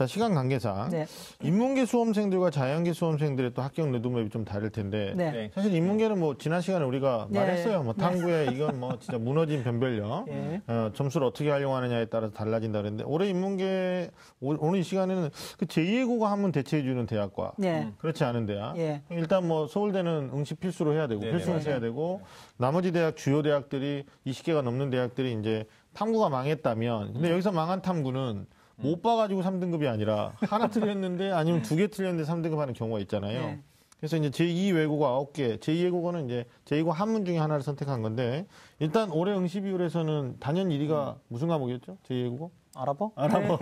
자, 시간 관계상 네. 인문계 수험생들과 자연계 수험생들의 또 합격 로드맵이 좀 다를 텐데 네. 사실 인문계는 뭐 지난 시간에 우리가 네. 말했어요. 뭐 탐구에 이건 뭐 진짜 무너진 변별력, 네. 점수를 어떻게 활용하느냐에 따라서 달라진다 그랬는데 올해 인문계 오늘 이 시간에는 그 제2외 국어 한문 대체해주는 대학과 네. 그렇지 않은 대학. 예. 일단 뭐 서울대는 응시 필수로 해야 되고 필수로 해야 되고 나머지 대학 주요 대학들이 20개가 넘는 대학들이 이제 탐구가 망했다면 근데 여기서 망한 탐구는 못 봐가지고 3등급이 아니라 하나 틀렸는데 아니면 2개 틀렸는데 3등급 하는 경우가 있잖아요. 네. 그래서 이제 제2 외국어 9개, 제2 외국어는 이제 제2외국어 한문 중에 하나를 선택한 건데 일단 올해 응시 비율에서는 단연 1위가 무슨 과목이었죠? 제2 외국어? 아랍어? 아랍어.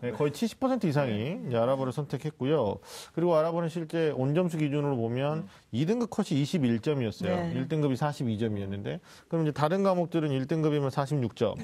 네, 거의 70% 이상이 이제 아랍어를 선택했고요. 그리고 아랍어는 실제 온점수 기준으로 보면 2등급 컷이 21점이었어요. 네. 1등급이 42점이었는데 그럼 이제 다른 과목들은 1등급이면 46점,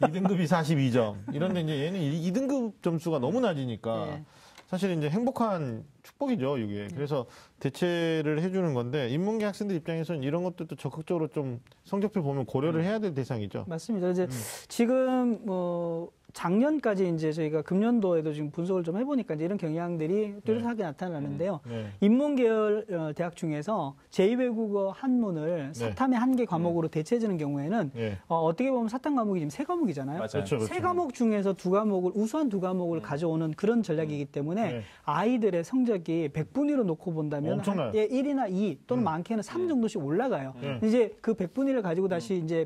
2등급이 42점. 이런데 이제 얘는 2등급 점수가 너무 낮으니까 네. 사실 이제 행복한 축복이죠, 이게. 그래서 대체를 해주는 건데, 인문계 학생들 입장에서는 이런 것들도 적극적으로 좀 성적표 보면 고려를 해야 될 대상이죠. 맞습니다. 이제 지금 뭐 작년까지 이제 저희가 금년도에도 지금 분석을 좀 해보니까 이제 이런 경향들이 뚜렷하게 나타나는데요. 네. 인문계열 대학 중에서 제2외국어 한문을 사탐의 한 개 과목으로 대체해주는 경우에는 네. 어떻게 보면 사탐 과목이 지금 3과목이잖아요. 맞아요. 그렇죠, 그렇죠. 3과목 중에서 2과목을 우수한 2과목을 가져오는 그런 전략이기 때문에 네. 아이들의 성적이 100분위로 놓고 본다면 엄청나요. 1이나 2 또는 많게는 3 정도씩 올라가요. 이제 그 100분위를 가지고 다시 이제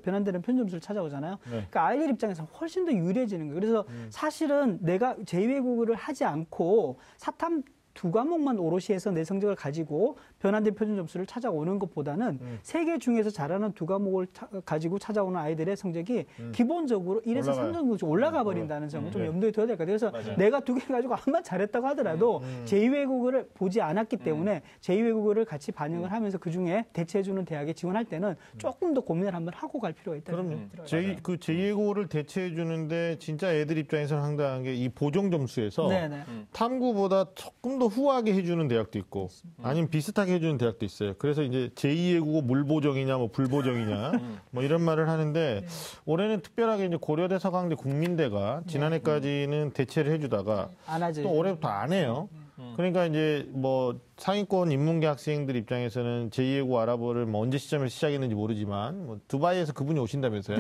변환되는 편점수를 찾아오잖아요. 그러니까 아이들 입장에서 훨씬 더 유리해지는 거예요. 그래서 사실은 내가 제2외국어를 하지 않고 사탐 2과목만 오롯이 해서 내 성적을 가지고 변환된 표준 점수를 찾아오는 것보다는 3개 중에서 잘하는 2과목을 가지고 찾아오는 아이들의 성적이 기본적으로 1에서 3 정도 올라가 버린다는 점을 좀 염두에 둬야 될 것 같아요. 그래서 맞아요. 내가 2개 가지고 암만 잘했다고 하더라도 제2외국어를 보지 않았기 때문에 제2외국어를 같이 반영을 하면서 그중에 대체해주는 대학에 지원할 때는 조금 더 고민을 한번 하고 갈 필요가 있다는 그럼요. 생각이 들어요. 제2외국어를 대체해주는데 진짜 애들 입장에서는 황당한 게 이 보정 점수에서 네네. 탐구보다 조금 더 후하게 해주는 대학도 있고 아니면 비슷하게 해주는 대학도 있어요. 그래서 이제 제2외국어 물보정이냐 뭐 불보정이냐 뭐 이런 말을 하는데 올해는 특별하게 이제 고려대 서강대 국민대가 지난해까지는 대체를 해주다가 안 하죠. 또 올해부터 안 해요. 그러니까 이제 뭐 상위권 인문계 학생들 입장에서는 제2외국어 아랍어를 뭐 언제 시점에서 시작했는지 모르지만 뭐 두바이에서 그분이 오신다면서요.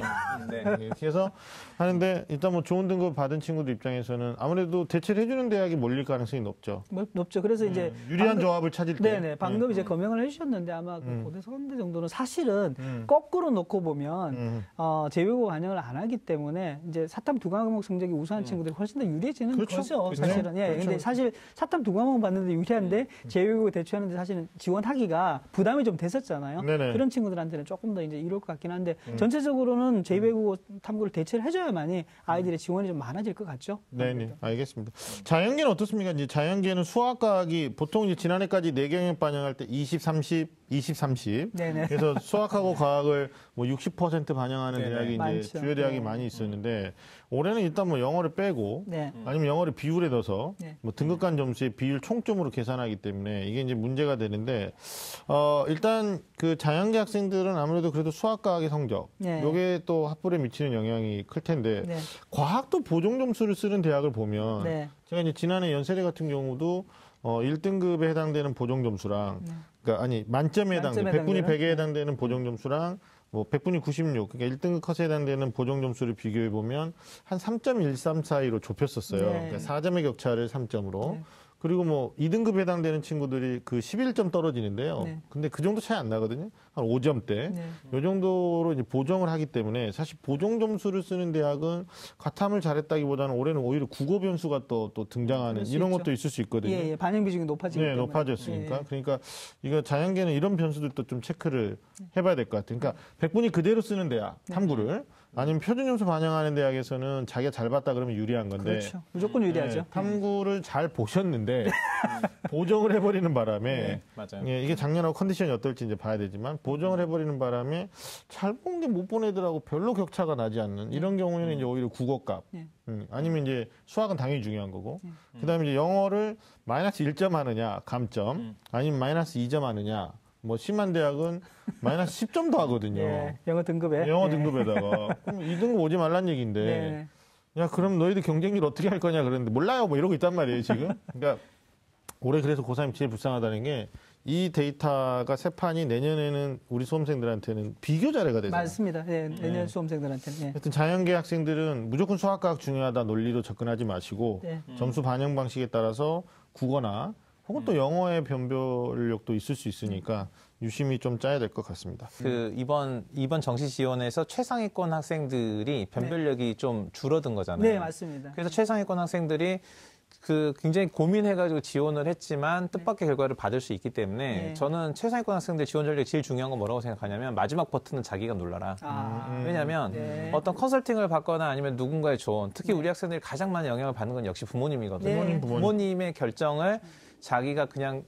네. 그래서 하는데 일단 뭐 좋은 등급 받은 친구들 입장에서는 아무래도 대체를 해주는 대학이 몰릴 가능성이 높죠. 높죠. 그래서 이제 유리한 조합을 찾을 때. 네네. 방금 이제 검명을 해주셨는데 아마 그 고대 서강대 정도는 사실은 거꾸로 놓고 보면 제2외국어 반영을 안 하기 때문에 이제 사탐 2과목 성적이 우수한 친구들이 훨씬 더 유리해지는 그렇죠. 거죠. 그렇죠. 사실은. 예. 그렇죠. 근데 사실 사탐 2과목 받는데 유리한데 제2외국어 대체하는데 사실은 지원하기가 부담이 좀 됐었잖아요. 네네. 그런 친구들한테는 조금 더 이제 이럴 것 같긴 한데 전체적으로는 제2외국어 탐구를 대체를 해줘야만이 아이들의 지원이 좀 많아질 것 같죠. 네네. 알겠습니다. 자연계는 어떻습니까? 이제 자연계는 수학과학이 보통 이제 지난해까지 내경영 반영할 때 20, 30, 20, 30. 네네. 그래서 수학하고 과학을 뭐 60% 반영하는 네네. 대학이 이제 많죠. 주요 대학이 네. 많이 있었는데 올해는 일단 뭐 영어를 빼고 네. 아니면 영어를 비율에 넣어서 네. 뭐 등급 간 점수의 비율 총점으로 계산하기 때문에 이게 이제 문제가 되는데 일단 그 자연계 학생들은 아무래도 그래도 수학과학의 성적 네. 요게 또 학벌에 미치는 영향이 클 텐데 네. 과학도 보정 점수를 쓰는 대학을 보면 네. 제가 이제 지난해 연세대 같은 경우도 1등급에 해당되는 보정 점수랑 그러니까 아니 만점에 해당되는 100분이 100에 해당되는 보정 점수랑 뭐 100분이 96 그러니까 1등급 컷에 해당되는 보정 점수를 비교해 보면 한 3.13 사이로 좁혔었어요. 네. 그러니까 4점의 격차를 3점으로. 네. 그리고 뭐 2등급에 해당되는 친구들이 그 11점 떨어지는데요. 네. 근데 그 정도 차이 안 나거든요. 한 5점대. 네. 요 정도로 이제 보정을 하기 때문에 사실 보정 점수를 쓰는 대학은 가탐을 잘했다기보다는 올해는 오히려 국어 변수가 또 등장하는 그럴 수 이런 있죠. 것도 있을 수 있거든요. 예, 예. 반영 비중이 높아지기 네, 때문에. 높아졌으니까. 예. 그러니까 이거 자연계는 이런 변수들도 좀 체크를 해봐야 될 것 같아요. 그러니까 100분이 그대로 쓰는 대학, 탐구를 아니면 표준 점수 반영하는 대학에서는 자기가 잘 봤다 그러면 유리한 건데 그렇죠. 무조건 유리하죠. 네, 탐구를 잘 보셨는데 보정을 해버리는 바람에 네, 맞아요. 예, 이게 작년하고 컨디션이 어떨지 이제 봐야 되지만 보정을 해버리는 바람에 잘 본 게 못 본 애들하고 별로 격차가 나지 않는 이런 경우에는 이제 오히려 국어값 네. 아니면 이제 수학은 당연히 중요한 거고 그다음에 이제 영어를 마이너스 1점 하느냐 감점 아니면 마이너스 2점 하느냐 뭐 심한 대학은 마이너스 10점도 하거든요. 예, 영어 등급에. 영어 예. 등급에다가 그럼 2등급 오지 말란 얘기인데 네. 야, 그럼 너희들 경쟁률 어떻게 할 거냐 그랬는데 몰라요 뭐 이러고 있단 말이에요 지금. 그러니까 올해 그래서 고3이 제일 불쌍하다는 게 이 데이터가 세 판이 내년에는 우리 수험생들한테는 비교 자료가 되잖아요. 맞습니다. 네, 내년 수험생들한테는. 네. 하여튼 자연계 학생들은 무조건 수학과학 중요하다 논리로 접근하지 마시고 네. 점수 반영 방식에 따라서 국어나 혹은 또 영어의 변별력도 있을 수 있으니까 유심히 좀 짜야 될 것 같습니다. 그 이번 정시 지원에서 최상위권 학생들이 변별력이 좀 줄어든 거잖아요. 네, 맞습니다. 그래서 최상위권 학생들이 그 굉장히 고민해가지고 지원을 했지만 뜻밖의 결과를 받을 수 있기 때문에 네. 저는 최상위권 학생들 지원 전략 제일 중요한 건 뭐라고 생각하냐면 마지막 버튼은 자기가 눌러라. 왜냐하면 네. 어떤 컨설팅을 받거나 아니면 누군가의 조언, 특히 우리 학생들이 가장 많은 영향을 받는 건 역시 부모님이거든요. 네. 부모님의 결정을 자기가 그냥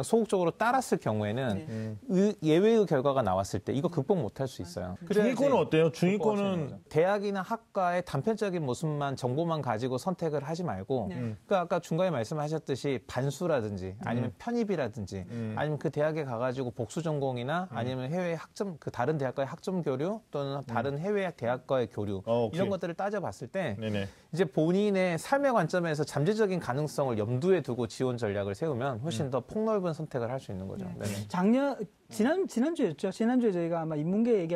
소극적으로 따랐을 경우에는 예외의 결과가 나왔을 때 이거 극복 못할 수 있어요. 중위권은 어때요? 중위권은 대학이나 학과의 단편적인 모습만 정보만 가지고 선택을 하지 말고 그러니까 아까 중간에 말씀하셨듯이 반수라든지 아니면 편입이라든지 아니면 그 대학에 가가지고 복수 전공이나 아니면 해외 학점 그 다른 대학과의 학점 교류 또는 다른 해외 대학과의 교류 이런 것들을 따져봤을 때 네네. 이제 본인의 삶의 관점에서 잠재적인 가능성을 염두에 두고 지원 전략을 세우면 훨씬 더 폭넓은 선택을 할 수 있는 거죠. 네네. 지난주였죠. 지난주에 저희가 아마 인문계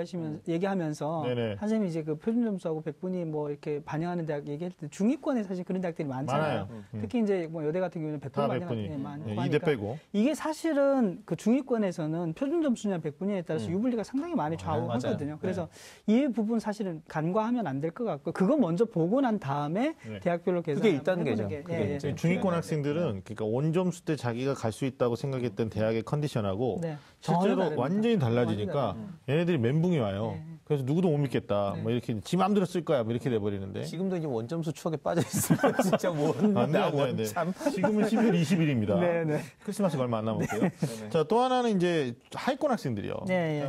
얘기하면서 네네. 선생님이 이제 그 표준 점수하고 100분위 뭐 이렇게 반영하는 대학 얘기할 때 중위권에 사실 그런 대학들이 많잖아요. 특히 이제 뭐 여대 같은 경우는 100분 반영하는 많고 하니까. 2대 빼고. 이게 사실은 그 중위권에서는 표준 점수냐 100분위에 따라서 유불리가 상당히 많이 좌우하거든요. 그래서 이 부분 사실은 간과하면 안 될 것 같고 그거 먼저 보고 난 다음에 대학별로 계산. 그게 일단 계죠. 중위권 학생들은 그러니까 원점수 때 자기가 갈 수 있다고 생각했던 대학의 컨디션하고 실제로 완전히 달라지니까 얘네들이 멘붕이 와요. 그래서 누구도 못 믿겠다. 뭐 이렇게 지 마음대로 쓸 거야. 뭐 이렇게 돼버리는데. 지금도 이제 원점수 추억에 빠져 있으면 진짜 안 돼. 지금은 12월 20일입니다. 네네. 크리스마스가 얼마 안 남았고요. 자, 또 하나는 이제 하위권 학생들이요.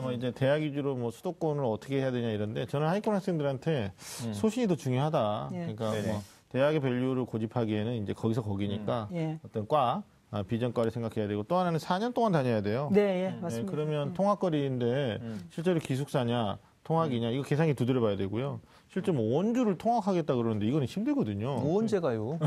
뭐 이제 대학 위주로 뭐 수도권을 어떻게 해야 되냐 이런데 저는 하위권 학생들한테 소신이 더 중요하다. 그러니까 뭐 대학의 밸류를 고집하기에는 이제 거기서 거기니까 어떤 과 비전과를 생각해야 되고 또 하나는 4년 동안 다녀야 돼요. 네, 맞습니다. 그러면 통학거리인데 실제로 기숙사냐 통학이냐 이거 계산기 두드려 봐야 되고요. 실제 뭐 원주를 통학하겠다 그러는데 이거는 힘들거든요. 언제 가요?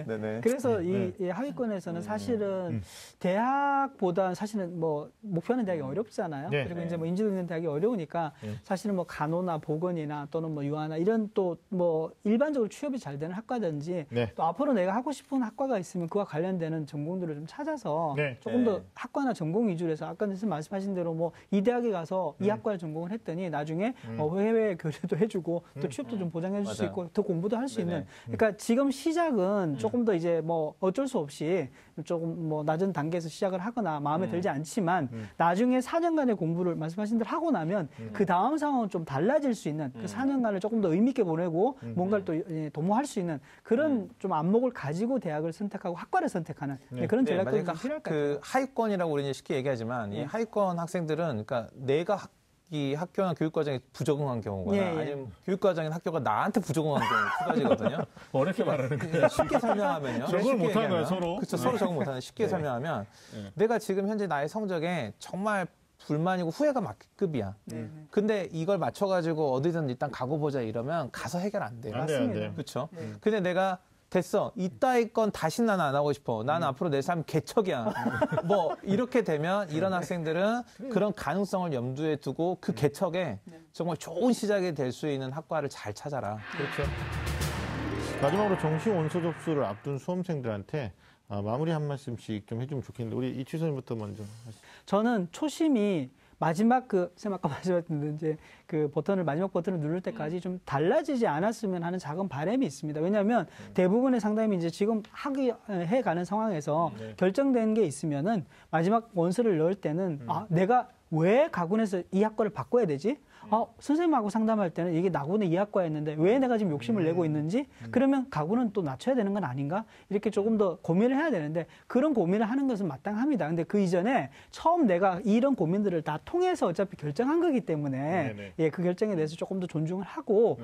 네네. 그래서 이 하위권에서는 사실은 대학보다 사실은 뭐 목표하는 대학이 어렵잖아요. 그리고 이제 뭐 인지도 있는 대학이 어려우니까 사실은 뭐 간호나 보건이나 또는 뭐 유아나 이런 또 뭐 일반적으로 취업이 잘 되는 학과든지 또 앞으로 내가 하고 싶은 학과가 있으면 그와 관련되는 전공들을 좀 찾아서 조금 더 학과나 전공 위주로 해서 아까 말씀하신 대로 뭐 이 대학에 가서 이 학과를 전공을 했더니 나중에 해외 교류도 해주고 또 취업도 좀 보장해 줄 수 있고 더 공부도 할 수 있는. 그러니까 지금 시작은 조금 더 이제 뭐 어쩔 수 없이 조금 뭐 낮은 단계에서 시작을 하거나 마음에 들지 않지만 나중에 4년간의 공부를 말씀하신 대로 하고 나면 그 다음 상황은 좀 달라질 수 있는 그 4년간을 조금 더 의미 있게 보내고 뭔가를 또 도모할 수 있는 그런 좀 안목을 가지고 대학을 선택하고 학과를 선택하는 그런 전략들이 그러니까 필요할 것 그 같아요. 하위권이라고 우리는 쉽게 얘기하지만 이 하위권 학생들은 그러니까 내가 이 학교나 교육과정에 부적응한 경우거나 아니면 교육과정인 학교가 나한테 부적응한 경우 두 가지거든요. 어렵게 말하는 거예요. 쉽게 설명하면요. 적응을 못하는 거예요, 서로. 그렇죠. 서로 적응 못하는. 쉽게 설명하면 내가 지금 현재 나의 성적에 정말 불만이고 후회가 막급이야. 근데 이걸 맞춰가지고 어디든 일단 가고 보자 이러면 가서 해결 안 돼요. 안 돼요. 그렇죠. 근데 내가 됐어. 이따위 건 다시 나는 안 하고 싶어. 나는 앞으로 내 삶 개척이야. 뭐 이렇게 되면 이런 학생들은 그런 가능성을 염두에 두고 그 개척에 정말 좋은 시작이 될 수 있는 학과를 잘 찾아라. 그렇죠. 마지막으로 정시 원서 접수를 앞둔 수험생들한테 마무리 한 말씀씩 좀 해주면 좋겠는데 우리 이취 선생님부터 먼저 하시죠. 저는 초심이 마지막 선생님 아까 말씀하셨던 이제 그 마지막 버튼을 누를 때까지 좀 달라지지 않았으면 하는 작은 바람이 있습니다. 왜냐하면 대부분의 상담이 이제 지금 해가는 상황에서 결정된 게 있으면은 마지막 원서를 넣을 때는 내가 왜 가군에서 이 학과를 바꿔야 되지? 선생님하고 상담할 때는 이게 나군의 이 학과였는데 왜 내가 지금 욕심을 내고 있는지? 그러면 가군은 또 낮춰야 되는 건 아닌가? 이렇게 조금 더 고민을 해야 되는데 그런 고민을 하는 것은 마땅합니다. 근데 그 이전에 처음 내가 이런 고민들을 다 통해서 어차피 결정한 거기 때문에 그 결정에 대해서 조금 더 존중을 하고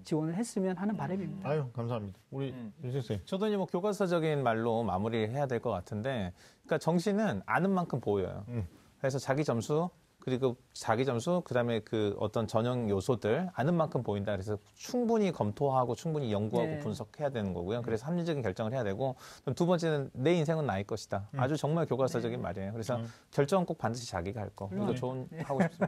지원을 했으면 하는 바람입니다. 아유, 감사합니다. 우리 윤 선생님. 저도 이제 뭐 교과서적인 말로 마무리를 해야 될 것 같은데, 그러니까 정시는 아는 만큼 보여요. 그래서 자기 점수, 그리고 자기 점수, 그다음에 그 어떤 전형 요소들 아는 만큼 보인다. 그래서 충분히 검토하고 충분히 연구하고 네. 분석해야 되는 거고요. 그래서 합리적인 결정을 해야 되고, 두 번째는 내 인생은 나의 것이다. 아주 정말 교과서적인 말이에요. 그래서 결정은 꼭 반드시 자기가 할 거. 이거 좋은 하고 싶습니다.